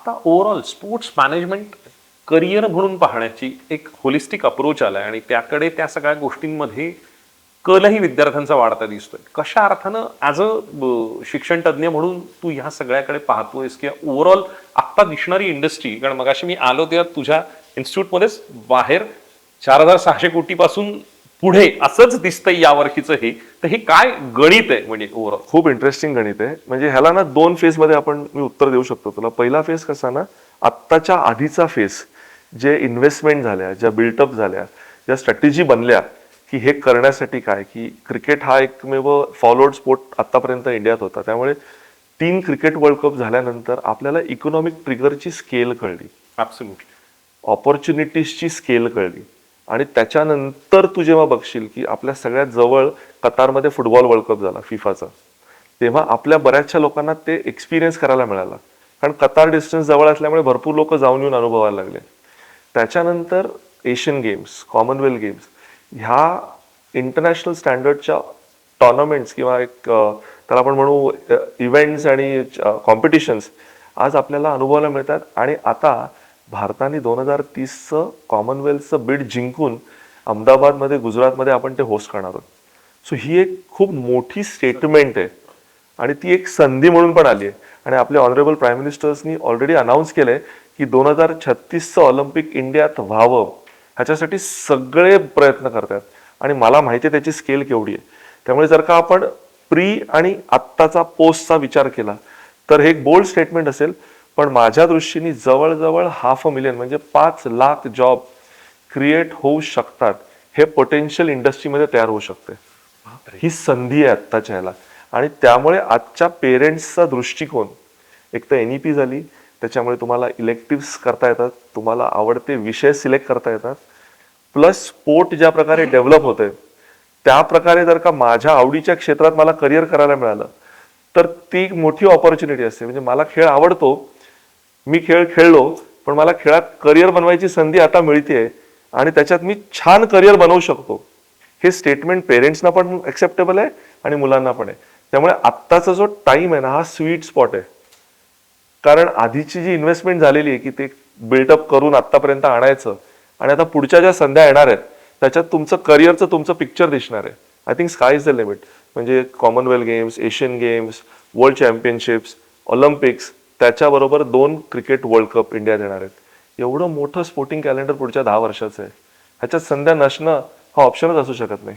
आता overall sports management career म्हणून पाहण्याची एक होलिस्टिक अप्रोच आलाय आणि त्याकडे त्या सगळ्या गोष्टींमध्ये कलही विद्यार्थ्यांचा वाढता दिसतोय. कशा अर्थानं ॲज अ शिक्षण तज्ज्ञ म्हणून तू ह्या सगळ्याकडे पाहतोयस किंवा ओव्हरऑल आत्ता दिसणारी इंडस्ट्री, कारण मगाशी मी आलो तेव्हा तुझ्या इन्स्टिट्यूटमध्येच बाहेर 4,600 कोटीपासून पुढे असंच दिसतंय यावर्षीचं हे, तर हे काय गणित आहे म्हणजे ओव्हरऑल? खूप इंटरेस्टिंग गणित आहे. म्हणजे ह्याला ना 2 फेजमध्ये मी उत्तर देऊ शकतो तुला. पहिला फेज कसा ना, आत्ताच्या आधीचा फेज, जे इन्व्हेस्टमेंट झाल्या, ज्या बिल्टअप झाल्या, ज्या स्ट्रॅटेजी बनल्या की हे करण्यासाठी काय, की क्रिकेट हा एकमेव फॉलोड स्पोर्ट आतापर्यंत इंडियात होता. त्यामुळे 3 क्रिकेट वर्ल्ड कप झाल्यानंतर आपल्याला इकॉनॉमिक ट्रिगरची स्केल कळली, ॲब्सोल्युटली. ऑपॉर्च्युनिटीजची स्केल कळली. आणि त्याच्यानंतर तू जेव्हा बघशील की आपल्या सगळ्यात जवळ कतारमध्ये फुटबॉल वर्ल्ड कप झाला फिफाचा, तेव्हा आपल्या बऱ्याचशा लोकांना ते एक्सपिरियन्स करायला मिळाला. कारण कतार डिस्टन्स जवळ असल्यामुळे भरपूर लोक जाऊन येऊन अनुभवायला लागले. त्याच्यानंतर एशियन गेम्स, कॉमनवेल्थ गेम्स, ह्या इंटरनॅशनल स्टँडर्डच्या टॉर्नामेंट्स किंवा एक त्याला आपण म्हणू इव्हेंट्स आणि कॉम्पिटिशन्स आज आपल्याला अनुभवायला मिळतात. आणि आता भारताने 2030चं कॉमनवेल्थचं बिड जिंकून अहमदाबादमध्ये, गुजरातमध्ये आपण ते होस्ट करणार आहोत. सो ही एक खूप मोठी स्टेटमेंट आहे आणि ती एक संधी म्हणून पण आली आहे. आणि आपले ऑनरेबल प्राईम मिनिस्टर्सनी ऑलरेडी अनाऊन्स केलंय की 2036चं ऑलिम्पिक इंडियात व्हावं, ह्याच्यासाठी सगळे प्रयत्न करतात. आणि मला माहिती आहे त्याची स्केल केवढी आहे. त्यामुळे जर का आपण प्री आणि आत्ताचा पोस्टचा विचार केला तर हे एक बोल्ड स्टेटमेंट असेल. पण माझ्या दृष्टीने जवळजवळ 500,000 म्हणजे 5 लाख जॉब क्रिएट होऊ शकतात. हे पोटेन्शियल इंडस्ट्रीमध्ये तयार होऊ शकते. ही संधी आहे आत्ताच्या ह्याला. आणि त्यामुळे आजच्या पेरेंट्सचा दृष्टिकोन, एक तर NEP झाली, त्याच्यामुळे तुम्हाला इलेक्टिव्स करता येतात, तुम्हाला आवडते विषय सिलेक्ट करता येतात, प्लस स्पोर्ट ज्या प्रकारे डेव्हलप होते त्या प्रकारे जर का माझ्या आवडीच्या क्षेत्रात मला करिअर करायला मिळालं तर ती एक मोठी ऑपॉर्च्युनिटी असते. म्हणजे मला खेळ आवडतो, मी खेळ खेळलो, पण मला खेळात करिअर बनवायची संधी आता मिळतेय आणि त्याच्यात मी छान करिअर बनवू शकतो. हे स्टेटमेंट पेरेंट्सना पण ऍक्सेप्टेबल आहे आणि मुलांना पण आहे. त्यामुळे आत्ताचा जो टाइम आहे ना, हा स्वीट स्पॉट आहे. कारण आधीची जी इन्व्हेस्टमेंट झालेली आहे की ते बिल्डअप करून आतापर्यंत आणायचं आणि आता पुढच्या ज्या संध्या येणार आहेत त्याच्यात तुमचं करिअरचं तुमचं पिक्चर दिसणार आहे. I think sky is the limit. म्हणजे Commonwealth games, Asian games, world championships, Olympics, त्याच्याबरोबर 2 क्रिकेट वर्ल्ड कप इंडियात येणार आहेत. एवढं मोठं स्पोर्टिंग कॅलेंडर पुढच्या 10 वर्षाचं आहे. ह्याच्यात संध्या नसणं हा ऑप्शनच असू शकत नाही.